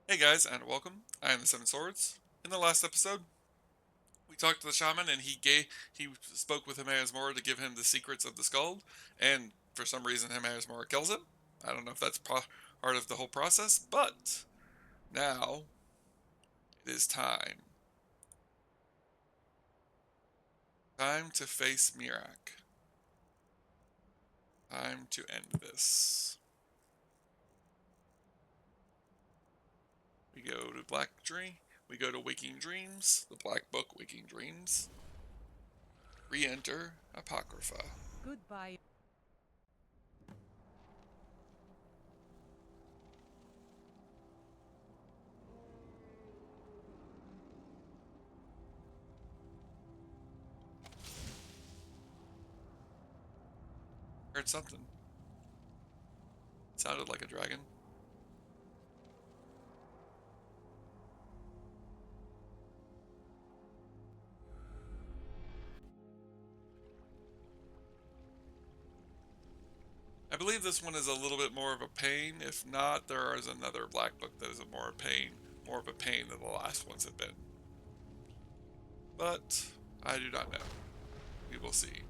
Hey guys, and welcome. I am the Seven Swords. In the last episode, we talked to the shaman, and he spoke with Mora to give him the secrets of the Skald, and for some reason, Mora kills him. I don't know if that's part of the whole process, but now it is time to face Mirak. Time to end this. We go to Black Dream. We go to Waking Dreams, the Black Book, Waking Dreams. Re-enter Apocrypha. Goodbye. Heard something. It sounded like a dragon. I believe this one is a little bit more of a pain. If not, there is another black book that is a more of a pain than the last ones have been. But I do not know. We will see.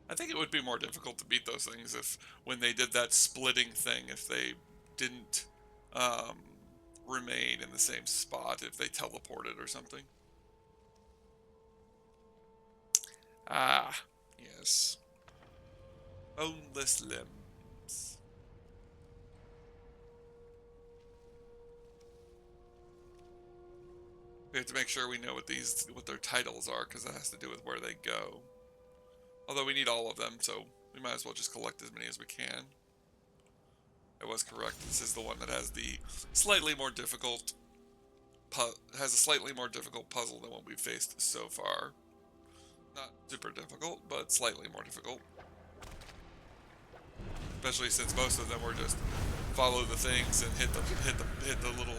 I think it would be more difficult to beat those things if, when they did that splitting thing, if they didn't um, remain in the same spot, if they teleported or something. Ah, yes. Boneless limbs. We have to make sure we know what their titles are, because that has to do with where they go. Although we need all of them, so we might as well just collect as many as we can. I was correct. This is the one that has the slightly more difficult has a slightly more difficult puzzle than what we've faced so far. Not super difficult, but slightly more difficult. Especially since most of them were just follow the things and hit the little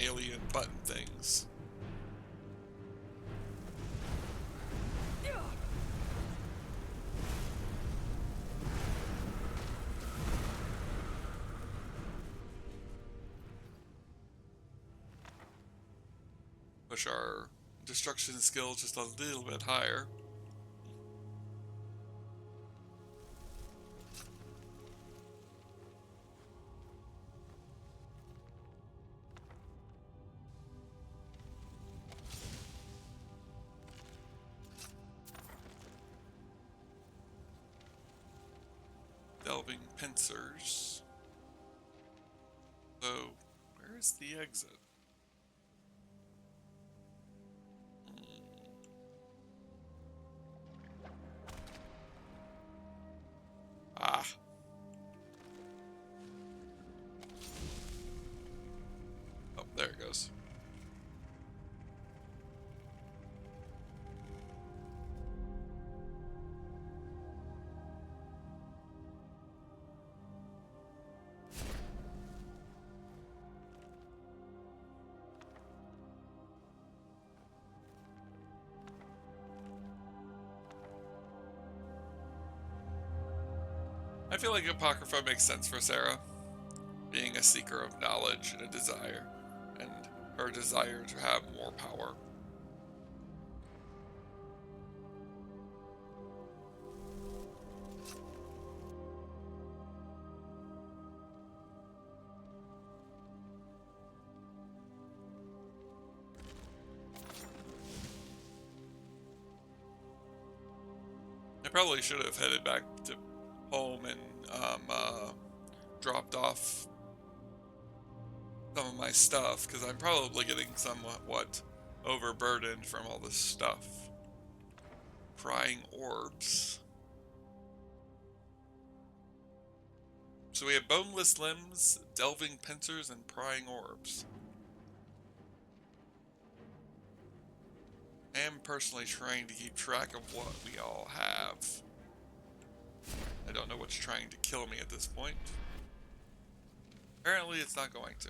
alien button things. Push our destruction skill just a little bit higher. Delving pincers. So, where is the exit? Ah. Oh, there it goes. I feel like Apocrypha makes sense for Sarah, being a seeker of knowledge and a desire, and her desire to have more power. I probably should have headed back to home and dropped off some of my stuff, because I'm probably getting somewhat overburdened from all this stuff. Prying orbs. So we have boneless limbs, delving pincers, and prying orbs. I am personally trying to keep track of what we all have. I don't know much trying to kill me at this point. Apparently it's not going to.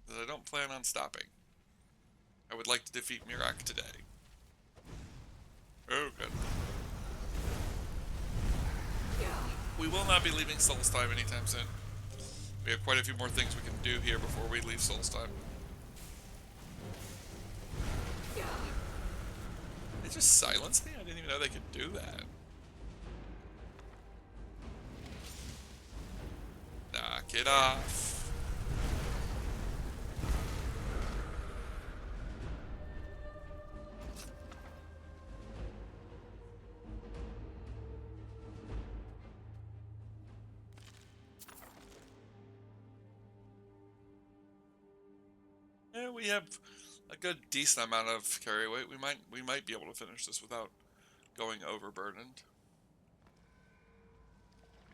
Because I don't plan on stopping. I would like to defeat Mirak today. Oh, good. We will not be leaving Solstheim anytime soon. We have quite a few more things we can do here before we leave Solstheim. They just silenced me? I didn't even know they could do that. Knock it off. Yeah, we have a good decent amount of carry weight. We might be able to finish this without going overburdened.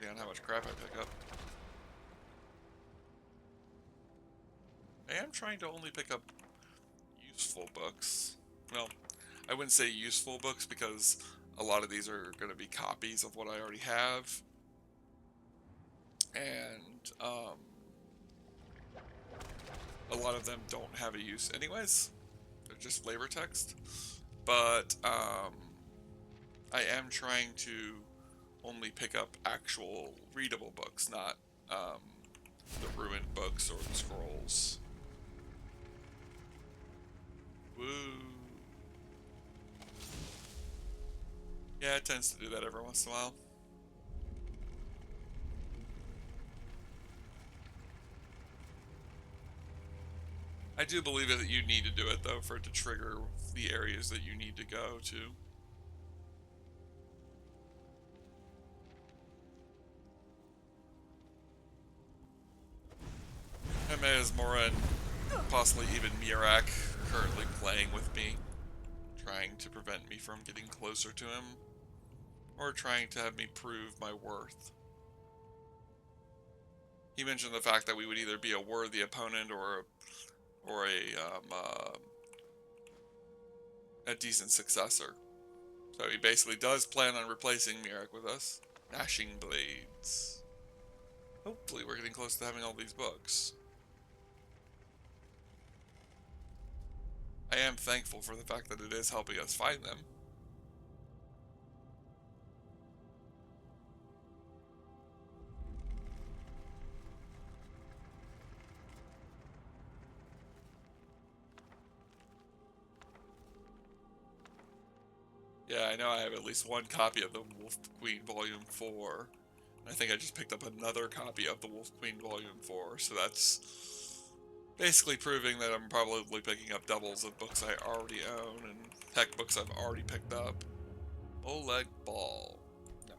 Yeah, and how much crap I pick up. I am trying to only pick up useful books. Well, I wouldn't say useful books because a lot of these are going to be copies of what I already have. And a lot of them don't have a use anyways. They're just flavor text. But I am trying to only pick up actual readable books, not the ruined books or the scrolls. Woo. Yeah, it tends to do that every once in a while. I do believe that you need to do it, though, for it to trigger the areas that you need to go to. Mora and possibly even Mirak currently playing with me, trying to prevent me from getting closer to him, or trying to have me prove my worth. He mentioned the fact that we would either be a worthy opponent or a decent successor. So he basically does plan on replacing Mirak with us. Gnashing Blades. Hopefully we're getting close to having all these books. I am thankful for the fact that it is helping us find them. Yeah, I know I have at least one copy of the Wolf Queen Volume 4. I think I just picked up another copy of the Wolf Queen Volume 4, so that's basically proving that I'm probably picking up doubles of books I already own, and heck, books I've already picked up. Oleg Ball. No.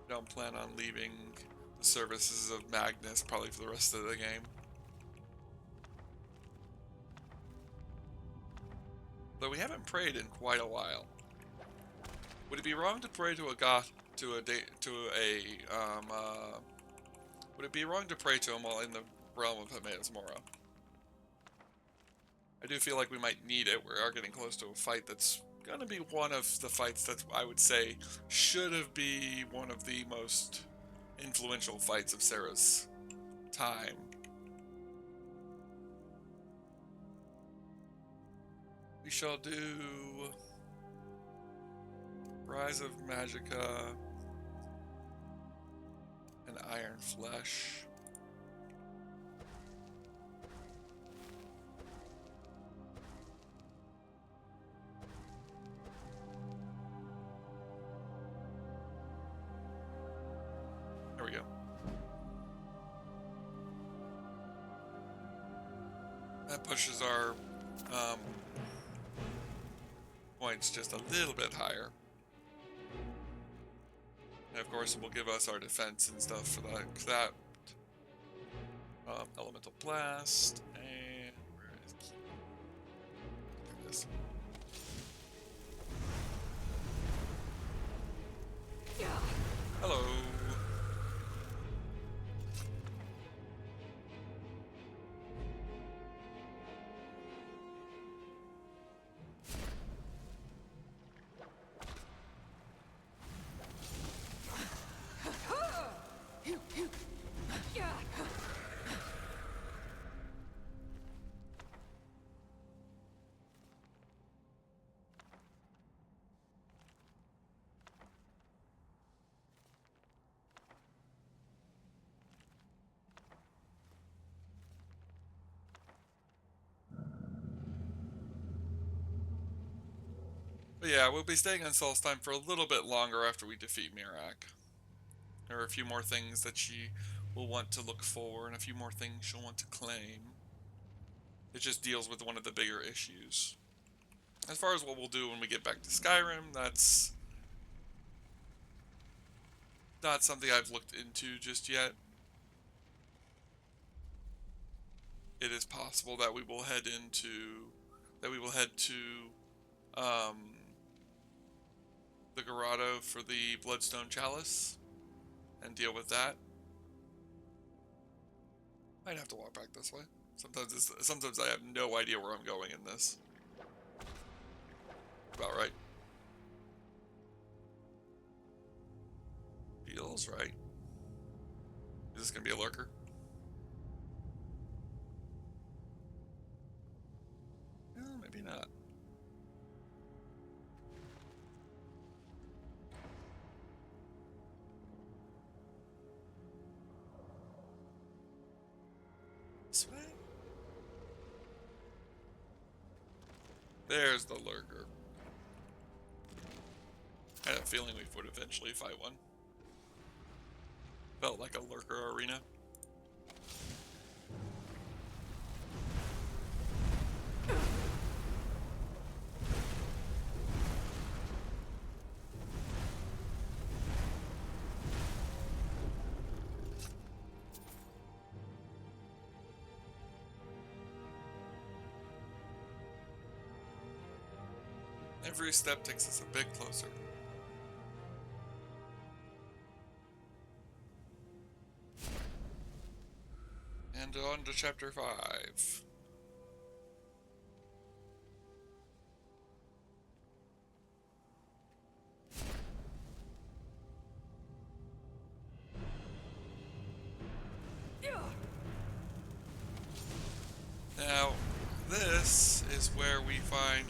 Don't plan on leaving the services of Magnus probably for the rest of the game. Though we haven't prayed in quite a while. Would it be wrong to pray to a goth, would it be wrong to pray to him while in the realm of Mora? I do feel like we might need it. We are getting close to a fight that's gonna be one of the fights that I would say should have been one of the most influential fights of Sarah's time. We shall do Rise of Magicka and Iron Flesh. There we go. That pushes our points just a little bit higher. And of course, it will give us our defense and stuff for that. Elemental Blast, and where is it? There it is. Hello. But yeah, we'll be staying on Solstheim for a little bit longer after we defeat Mirak. There are a few more things that she will want to look for, and a few more things she'll want to claim. It just deals with one of the bigger issues. As far as what we'll do when we get back to Skyrim, that's not something I've looked into just yet. It is possible that we will head to um, the Grotto for the Bloodstone Chalice and deal with that. Might have to walk back this way. Sometimes I have no idea where I'm going in this. About right. Feels right. Is this gonna be a lurker? Maybe not. This way? There's the lurker. I had a feeling we would eventually fight one. Felt like a lurker arena. Every step takes us a bit closer. And on to chapter 5. Now, this is where we find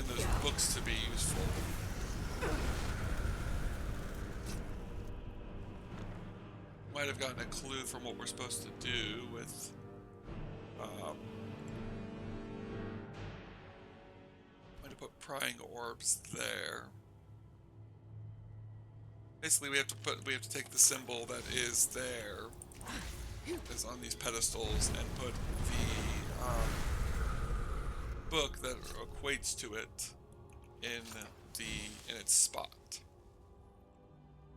those books to be useful. Might have gotten a clue from what we're supposed to do with might have put prying orbs there. Basically we have to take the symbol that is there, is on these pedestals, and put the book that equates to it in its spot.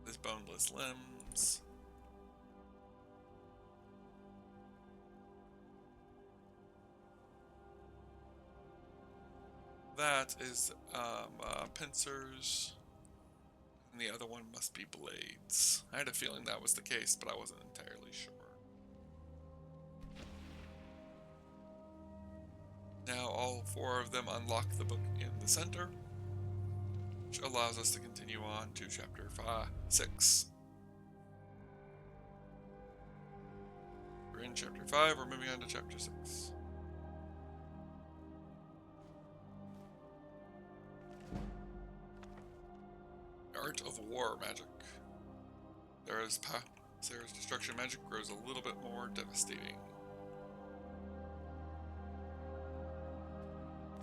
There's boneless limbs. That is pincers, and the other one must be blades. I had a feeling that was the case, but I wasn't entirely sure. Now all 4 of them unlock the book in the center, which allows us to continue on to chapter 6. We're in chapter 5, we're moving on to chapter 6. Art of War magic. Sarah's destruction magic grows a little bit more devastating.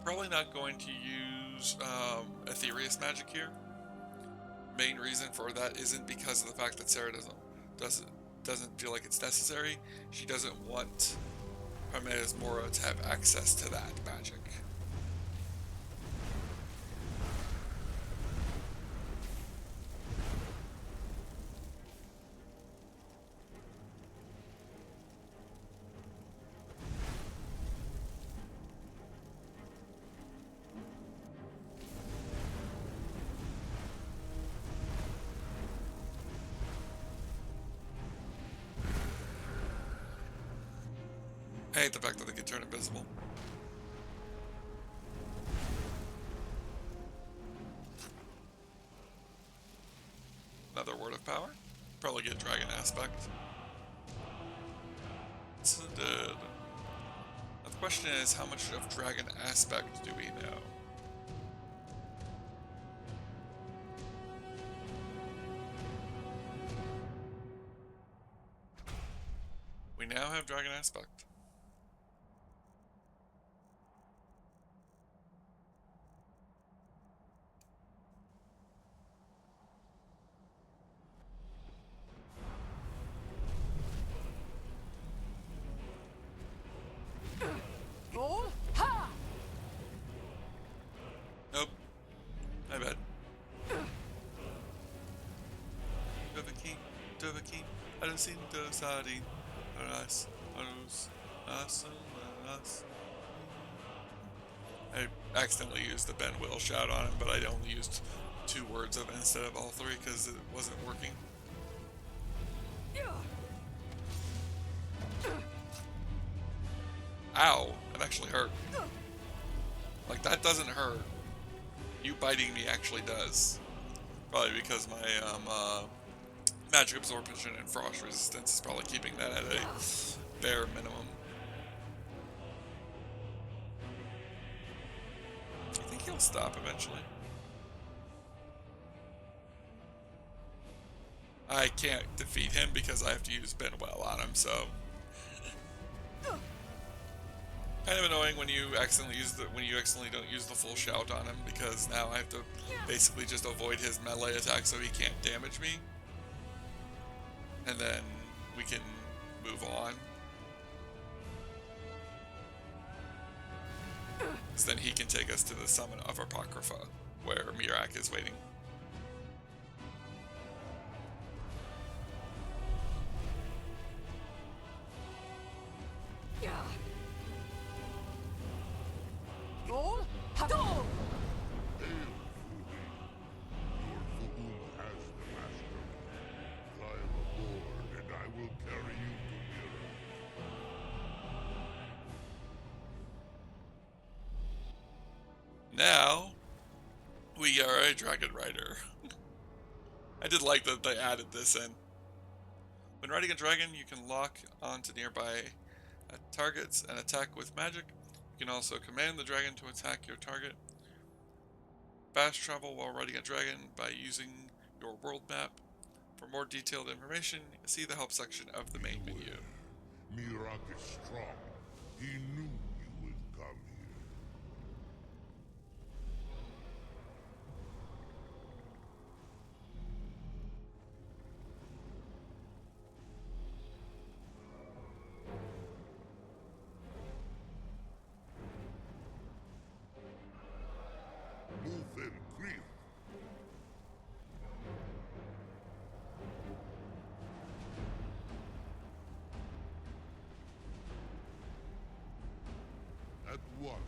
Probably not going to use Aetherius magic here. Main reason for that isn't because of the fact that Sarah doesn't feel like it's necessary. She doesn't want Parmena's Mora to have access to that magic. I hate the fact that they can turn invisible. Another word of power. Probably get dragon aspect. So did. Now the question is, how much of dragon aspect do we know? We now have dragon aspect. Alucinto sardine. Alas, alus, alas. I accidentally used the Ben Will shout on him, but I only used 2 words of it instead of all 3 because it wasn't working. Ow, that actually hurt. Like, that doesn't hurt. You biting me actually does. Probably because my magic absorption and frost resistance is probably keeping that at a bare minimum. I think he'll stop eventually. I can't defeat him because I have to use Benwell on him, so kind of annoying when you accidentally don't use the full shout on him, because now I have to basically just avoid his melee attack so he can't damage me, and then we can move on. So then he can take us to the summit of Apocrypha, where Mirak is waiting. Now, we are a dragon rider. I did like that they added this in. When riding a dragon, you can lock onto nearby targets and attack with magic. You can also command the dragon to attack your target. Fast travel while riding a dragon by using your world map. For more detailed information, see the help section of the main menu. Mirak is strong. He knew you would come here. Move in, creep. At once,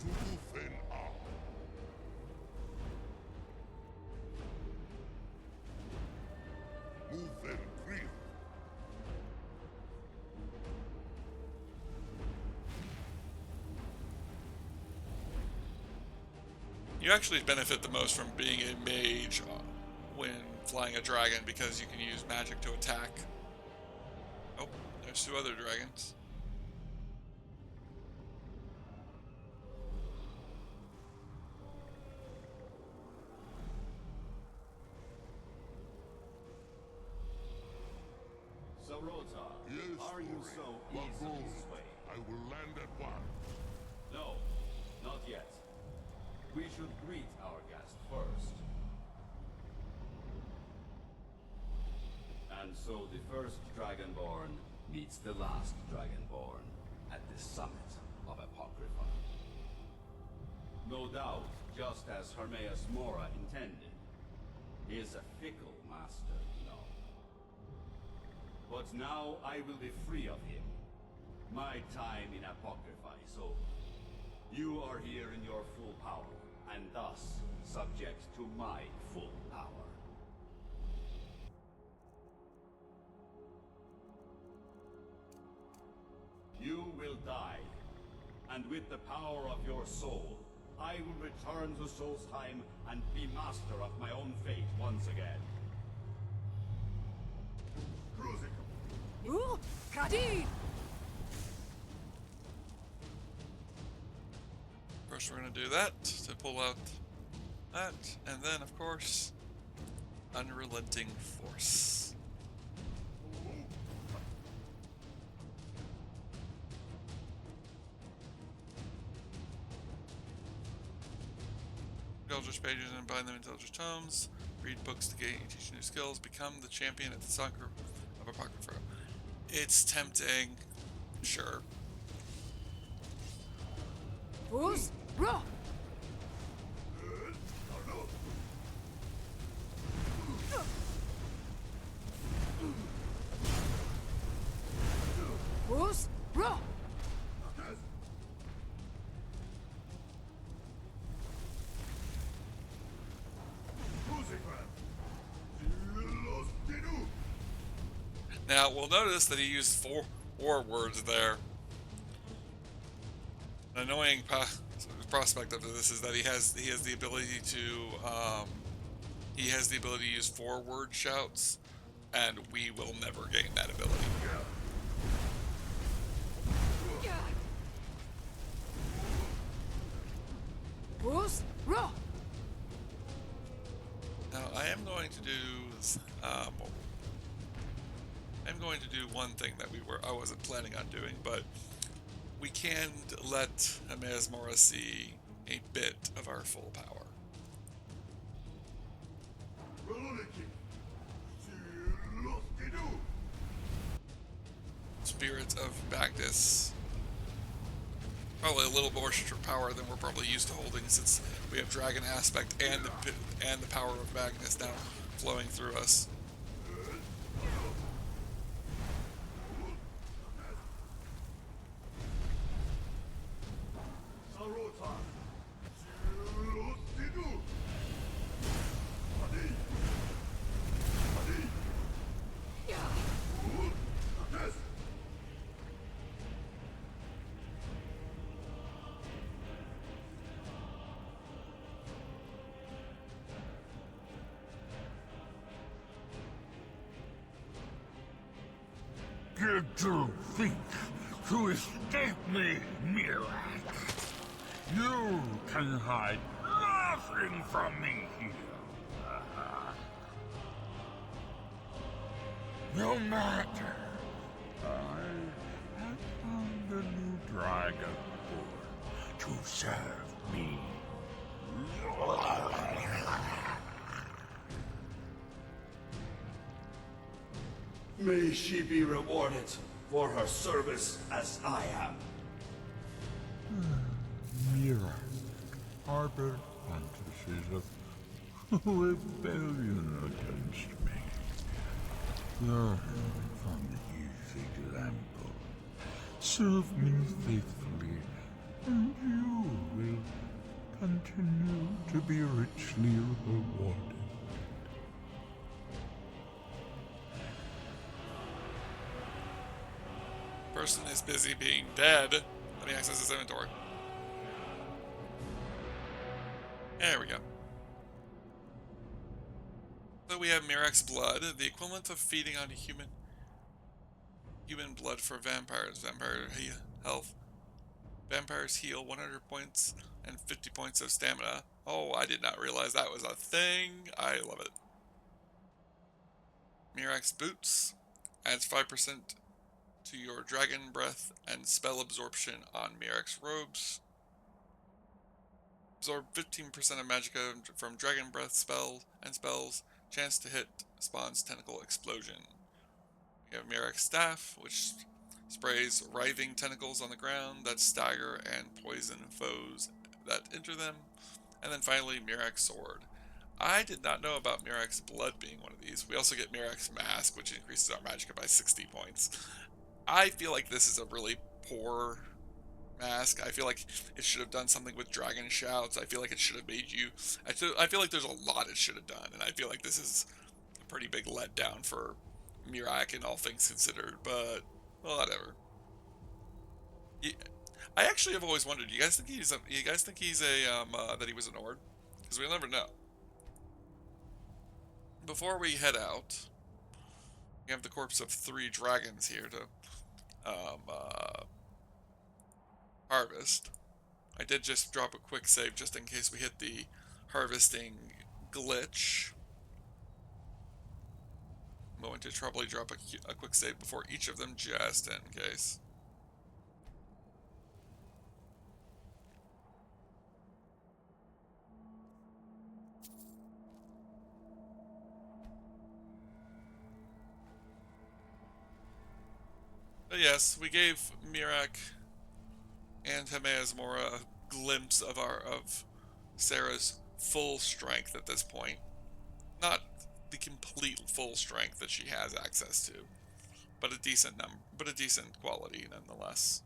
Zulufen up. Move in, creep. You actually benefit the most from being a mage when flying a dragon, because you can use magic to attack. Oh, there's 2 other dragons. Sarota, Yes, are you Ori. so Magul. easily swayed? I will land at once. No, not yet. We should greet our guest first. And so the first Dragonborn meets the last Dragonborn at the summit of Apocrypha. No doubt, just as Hermaeus Mora intended. He is a fickle master, you know. But now I will be free of him. My time in Apocrypha is over. You are here in your full power, and thus subject to my full power. You will die, and with the power of your soul, I will return to Solstheim and be master of my own fate once again. Kadi! First, we're going to do that to pull out that, and then, of course, Unrelenting Force. Eldritch pages and bind them into Eldritch tomes. Read books to gain and teach new skills. Become the champion at the Soccer of Apocrypha. It's tempting, sure. Who's? Raw! Now, we'll notice that he used four words there. An annoying prospect of this is that he has the ability to use 4-word shouts, and we will never gain that ability. Bruce, roll. Now, I am going to do I'm going to do one thing that I wasn't planning on doing, but we can let Amazmora see a bit of our full power. Spirit of Bagdis. Probably a little more power than we're probably used to holding, since we have Dragon Aspect and the power of Magnus now flowing through us. Did you think to escape me, Mirak? You can hide nothing from me here. No matter. I have found a new dragon to serve me. May she be rewarded for her service as I am. Mira harbored fantasies of rebellion against me. Learn from his example. Serve me faithfully, and you will continue to be richly rewarded. Person is busy being dead. Let me access his inventory. There we go. So we have Mirak's blood, the equivalent of feeding on human blood for vampires. Health. Vampires heal 100 points and 50 points of stamina. Oh, I did not realize that was a thing. I love it. Mirak's boots adds 5% to your dragon breath and spell absorption on Mirak's robes. Absorb 15% of magicka from dragon breath spells. Chance to hit spawns tentacle explosion. We have Mirak's staff, which sprays writhing tentacles on the ground that stagger and poison foes that enter them. And then finally, Mirak's sword. I did not know about Mirak's blood being one of these. We also get Mirak's mask, which increases our magicka by 60 points. I feel like this is a really poor mask. I feel like it should have done something with dragon shouts. I feel like it should have made you... I feel like there's a lot it should have done, and I feel like this is a pretty big letdown for Mirak in all things considered, but, well, whatever. I actually have always wondered, you guys think he's that he was an Ord? Because we'll never know. Before we head out, we have the corpse of 3 dragons here to harvest. I did just drop a quick save just in case we hit the harvesting glitch. I'm going to probably drop a quick save before each of them just in case. But yes, we gave Mirak and Amazmora a glimpse of Sarah's full strength at this point. Not the complete full strength that she has access to, but a decent quality nonetheless.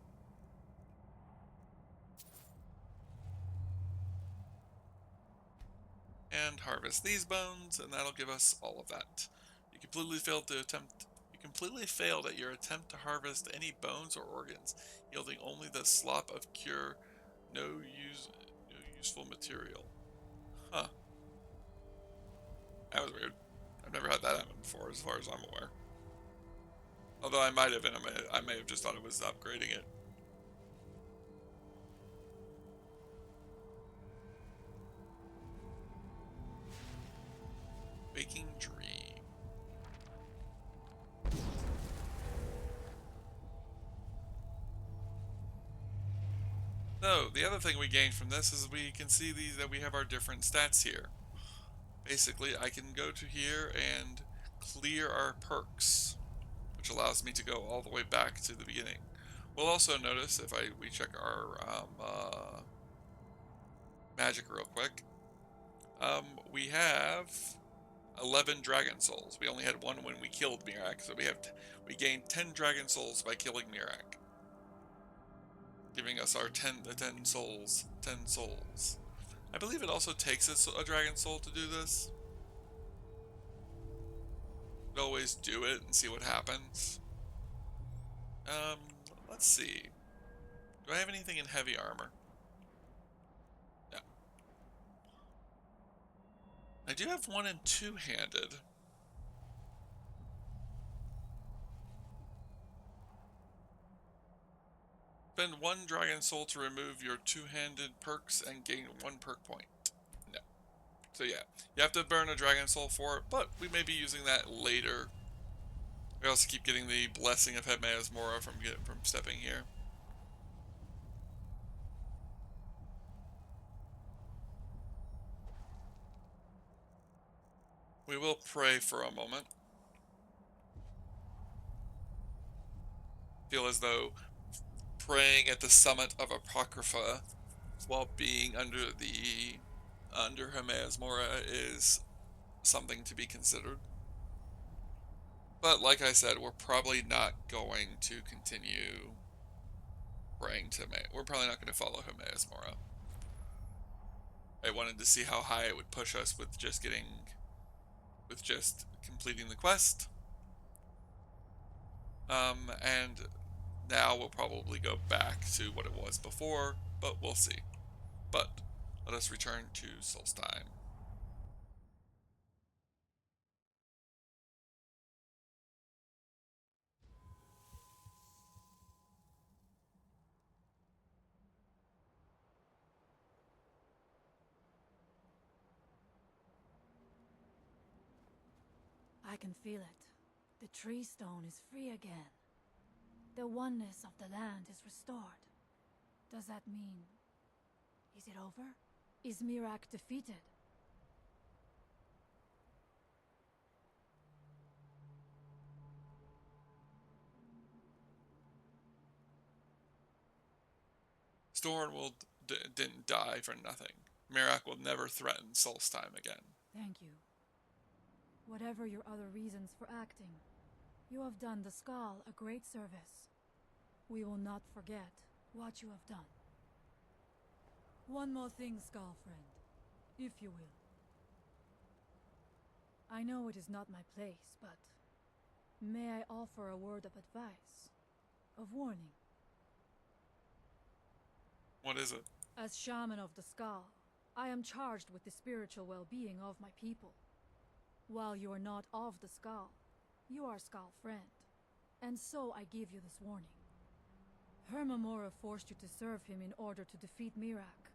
And harvest these bones, and that'll give us all of that. You completely failed to attempt. You completely failed at your attempt to harvest any bones or organs, yielding only the slop of cure, no useful material. Huh. That was weird. I've never had that happen before, as far as I'm aware. Although I might have, and I may have just thought it was upgrading it. Waking Dream. So, the other thing we gained from this is we can see that we have our different stats here. Basically, I can go to here and clear our perks, which allows me to go all the way back to the beginning. We'll also notice if we check our magic real quick, we have 11 dragon souls. We only had one when we killed Mirak, so we gained 10 dragon souls by killing Mirak, giving us our 10 souls. I believe it also takes a dragon soul to do this. We'd always do it and see what happens. Let's see. Do I have anything in heavy armor? No. I do have one in two-handed. Spend one dragon soul to remove your two-handed perks and gain 1 perk point. No. So yeah, you have to burn a dragon soul for it, but we may be using that later. We also keep getting the blessing of Hermaeus Mora from stepping here. We will pray for a moment. Feel as though praying at the summit of Apocrypha while being under Hermaeus Mora is something to be considered. But like I said, we're probably not going to continue praying to Hermaeus. We're probably not going to follow Hermaeus Mora. I wanted to see how high it would push us with just completing the quest. And now we'll probably go back to what it was before, but we'll see. But let us return to Solstheim. I can feel it. The tree stone is free again. The oneness of the land is restored. Does that mean... is it over? Is Mirak defeated? Storn didn't die for nothing. Mirak will never threaten Solstheim again. Thank you. Whatever your other reasons for acting, you have done the Skal a great service. We will not forget what you have done. One more thing, Skal friend, if you will. I know it is not my place, but may I offer a word of advice, of warning? What is it? As shaman of the Skal, I am charged with the spiritual well-being of my people. While you are not of the Skal, you are Skal friend, and so I give you this warning. Hermamora forced you to serve him in order to defeat Mirak.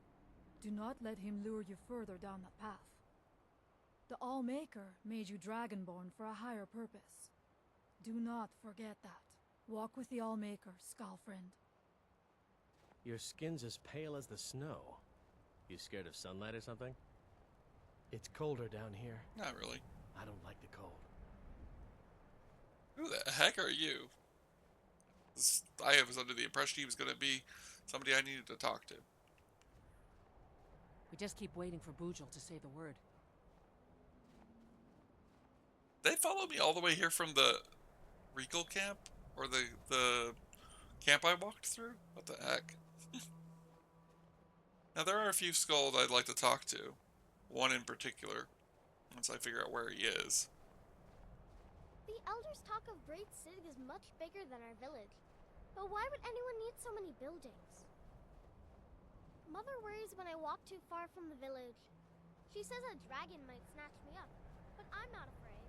Do not let him lure you further down that path. The All-Maker made you Dragonborn for a higher purpose. Do not forget that. Walk with the All-Maker, Skal friend. Your skin's as pale as the snow. You scared of sunlight or something? It's colder down here. Not really. I don't like the cold. Who the heck are you? I was under the impression he was going to be somebody I needed to talk to. We just keep waiting for Bujal to say the word. They followed me all the way here from the Regal camp? Or the camp I walked through? What the heck? Now there are a few skulls I'd like to talk to. One in particular. Once I figure out where he is. The elders talk of Great Sig is much bigger than our village. But why would anyone need so many buildings? Mother worries when I walk too far from the village. She says a dragon might snatch me up, but I'm not afraid.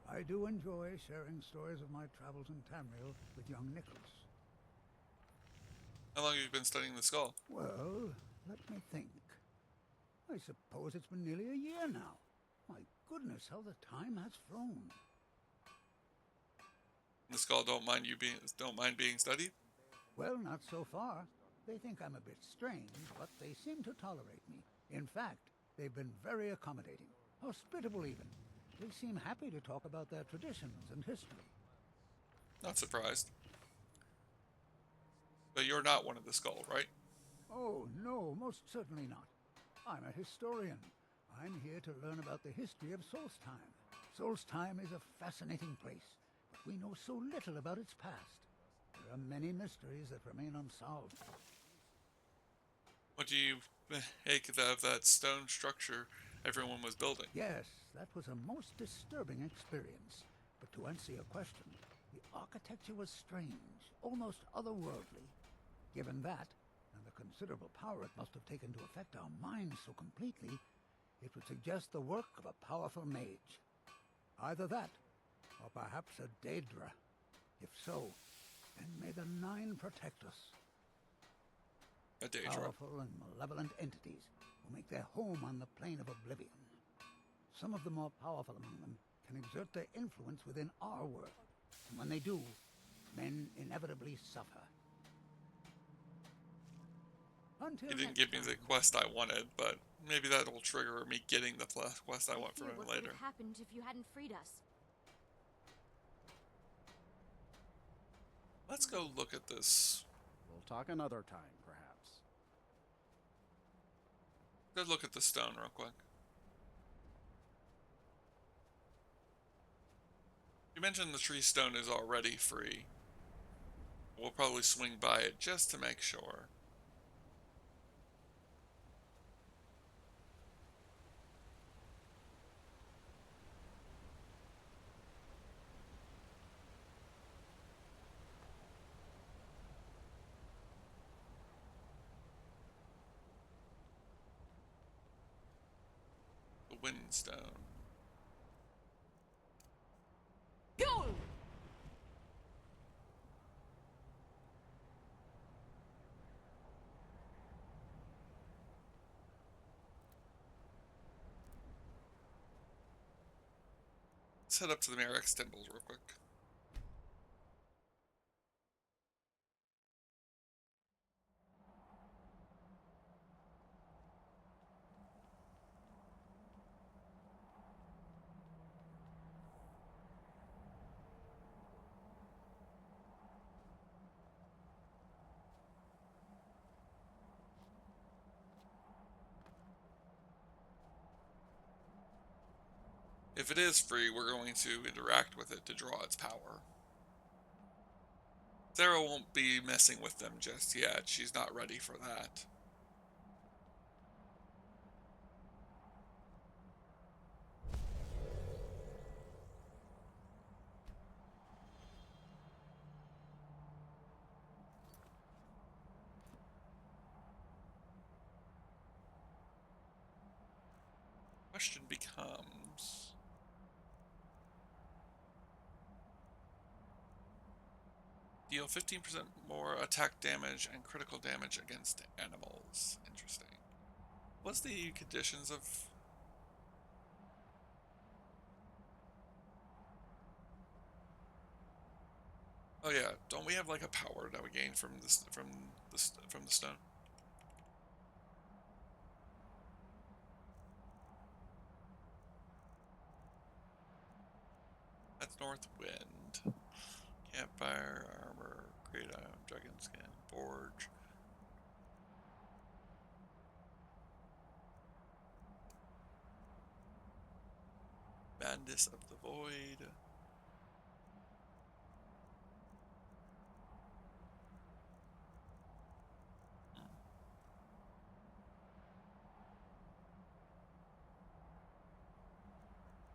I do enjoy sharing stories of my travels in Tamriel with young Nicholas. How long have you been studying the skull? Well, let me think. I suppose it's been nearly a year now. My goodness, how the time has flown. The skull don't mind being studied? Well, not so far. They think I'm a bit strange, but they seem to tolerate me. In fact, they've been very accommodating, hospitable even. They seem happy to talk about their traditions and history. Not surprised. But you're not one of the skull, right? Oh, no, most certainly not. I'm a historian. I'm here to learn about the history of Solstheim. Solstheim is a fascinating place, but we know so little about its past. There are many mysteries that remain unsolved. What do you make of that stone structure everyone was building? Yes, that was a most disturbing experience. But to answer your question, the architecture was strange, almost otherworldly. Given that, and the considerable power it must have taken to affect our minds so completely, it would suggest the work of a powerful mage. Either that, or perhaps a Daedra. If so, then may the Nine protect us. A Daedra. Powerful and malevolent entities who make their home on the plane of oblivion. Some of the more powerful among them can exert their influence within our world, and when they do, men inevitably suffer. Until He didn't next give me the time. quest I wanted, but maybe that will trigger me getting the quest I want from him What later. would have happened if you hadn't freed us? Let's go look at this. We'll talk another time, perhaps. Go look at the stone real quick. You mentioned the tree stone is already free. We'll probably swing by it just to make sure. The Windstone. Go! Let's head up to the Merrick's temples real quick. If it is free, we're going to interact with it to draw its power. Sarah won't be messing with them just yet. She's not ready for that. Question becomes... Deal 15% more attack damage and critical damage against animals. Interesting. What's the conditions of... Oh yeah, don't we have like a power that we gain from this from the stone? That's North Wind. Campfire, armor, great item, dragon skin, forge. Madness of the Void.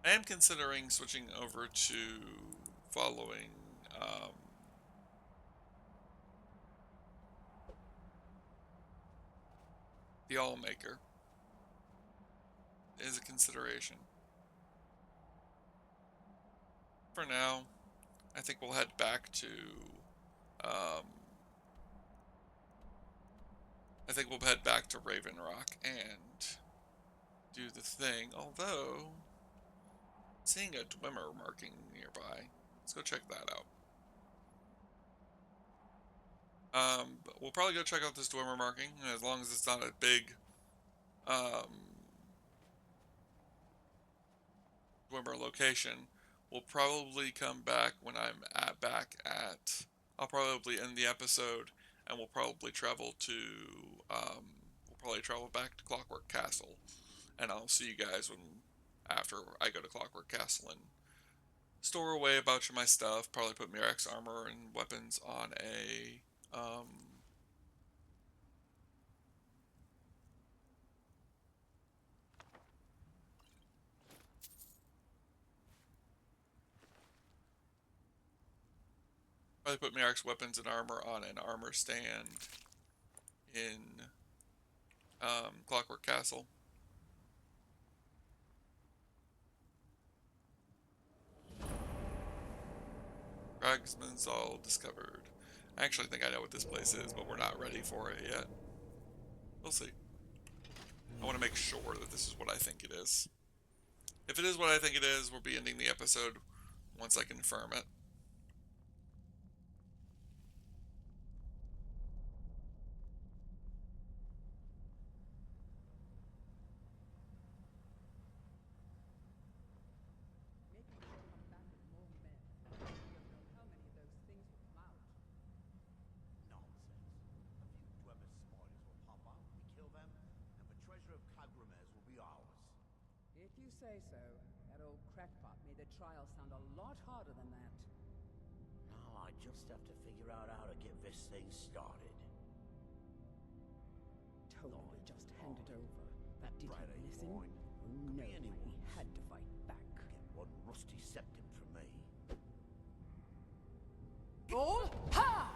I am considering switching over to following the All-Maker is a consideration. For now, I think we'll head back to Raven Rock and do the thing, although seeing a Dwemer marking nearby. Let's go check that out. But we'll probably go check out this Dwemer marking, as long as it's not a big Dwemer location. We'll probably come back when I'm I'll probably end the episode, and we'll probably travel to back to Clockwork Castle, and I'll see you guys after I go to Clockwork Castle and store away a bunch of my stuff. Probably put Mirac's armor and weapons on a an armor stand in Clockwork Castle. Cragsman's all discovered. I actually think I know what this place is, but we're not ready for it yet. We'll see. I want to make sure that this is what I think it is. If it is what I think it is, we'll be ending the episode once I confirm it. If you say so, that old crackpot made the trial sound a lot harder than that. Now I just have to figure out how to get this thing started. Totally just hand it over. But did Right, he ain't listen? mine. No, Be he anyone's. had to fight back. Get one rusty septim from me. Oh, ha!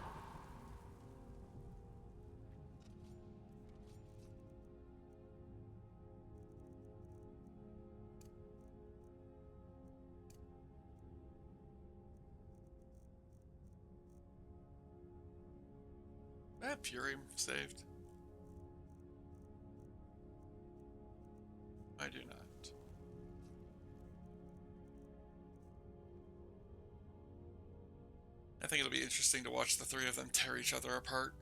I have Fury saved. I do not. I think it'll be interesting to watch the three of them tear each other apart.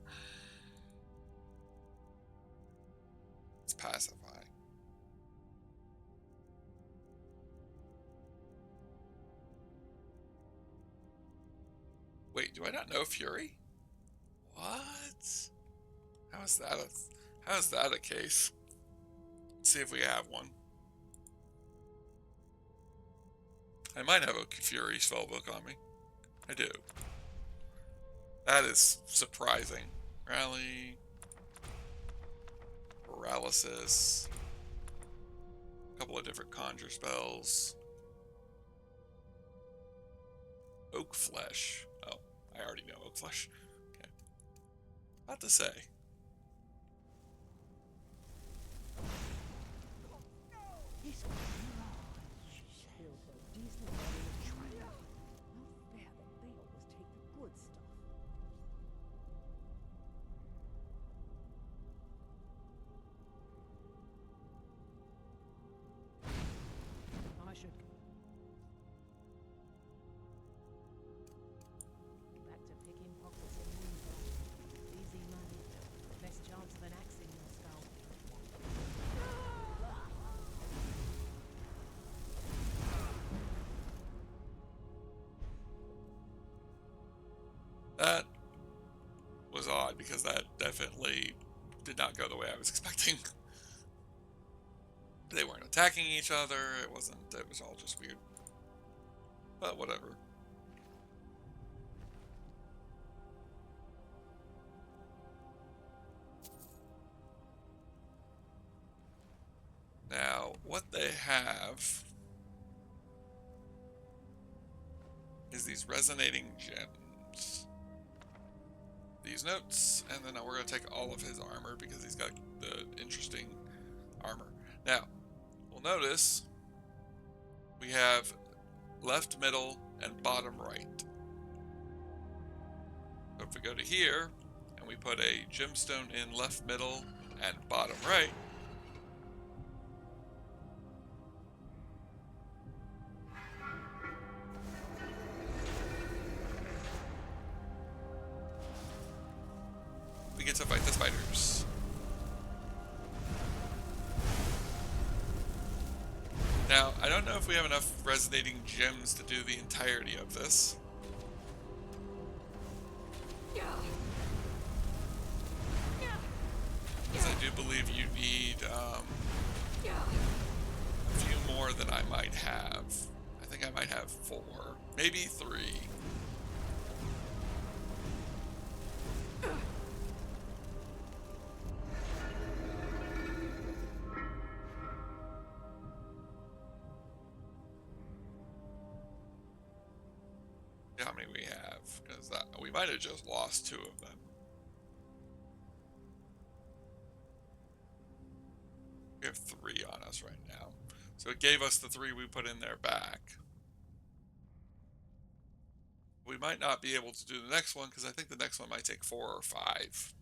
It's pacifying. Wait, do I not know Fury? What? How is that a case? Let's see if we have one. I might have a Fury spellbook on me. I do. That is surprising. Rally. Paralysis. A couple of different conjure spells. Oak Flesh. Oh, I already know Oak Flesh. Okay. About to say. Back to picking pockets in Moonfall. Easy money. Less chance of an axe in your skull. That was odd because that definitely did not go the way I was expecting. They weren't attacking each other. It was all just weird. But whatever. Now, what they have is these resonating gems. These notes, and then we're going to take all of his armor because he's got the interesting armor. Now, we'll notice we have left, middle, and bottom right. So if we go to here, and we put a gemstone in left, middle, and bottom right, we get to fight the spiders. Now, I don't know if we have enough resonating gems to do the entirety of this. Because I do believe you need a few more than I might have. I think I might have 4, maybe 3. How many we have? Because we might have just lost 2 of them. We have 3 on us right now. So it gave us the 3 we put in there back. We might not be able to do the next one because I think the next one might take 4 or 5.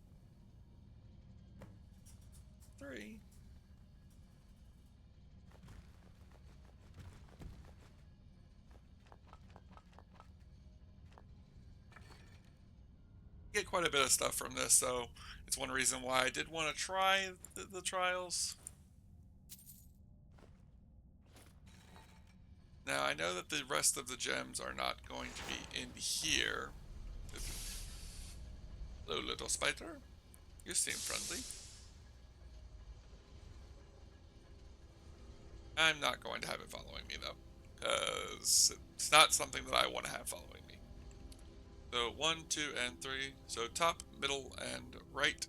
3. Get quite a bit of stuff from this, so it's one reason why I did want to try the trials. Now, I know that the rest of the gems are not going to be in here. Hello, little spider. You seem friendly. I'm not going to have it following me, though, because it's not something that I want to have following me. So 1, 2, and 3. So top, middle, and right.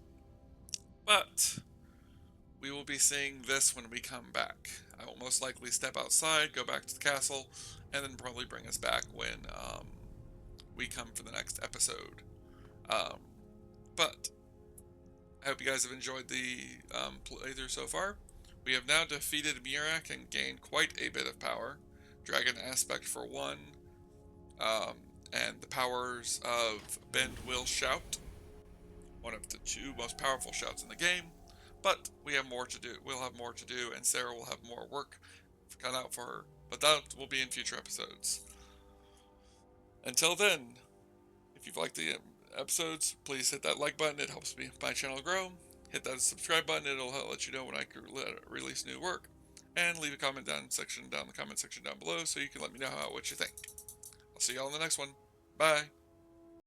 But we will be seeing this when we come back. I will most likely step outside, go back to the castle, and then probably bring us back when we come for the next episode. But I hope you guys have enjoyed the playthrough so far. We have now defeated Murak and gained quite a bit of power. Dragon Aspect for 1. And the powers of Bend Will Shout, one of the 2 most powerful shouts in the game. But we have more to do. We'll have more to do, and Sarah will have more work cut out for her. But that will be in future episodes. Until then, if you've liked the episodes, please hit that like button. It helps my channel grow. Hit that subscribe button. It'll let you know when I release new work. And leave a comment down the comment section down below so you can let me know what you think. I'll see y'all in the next one. Bye.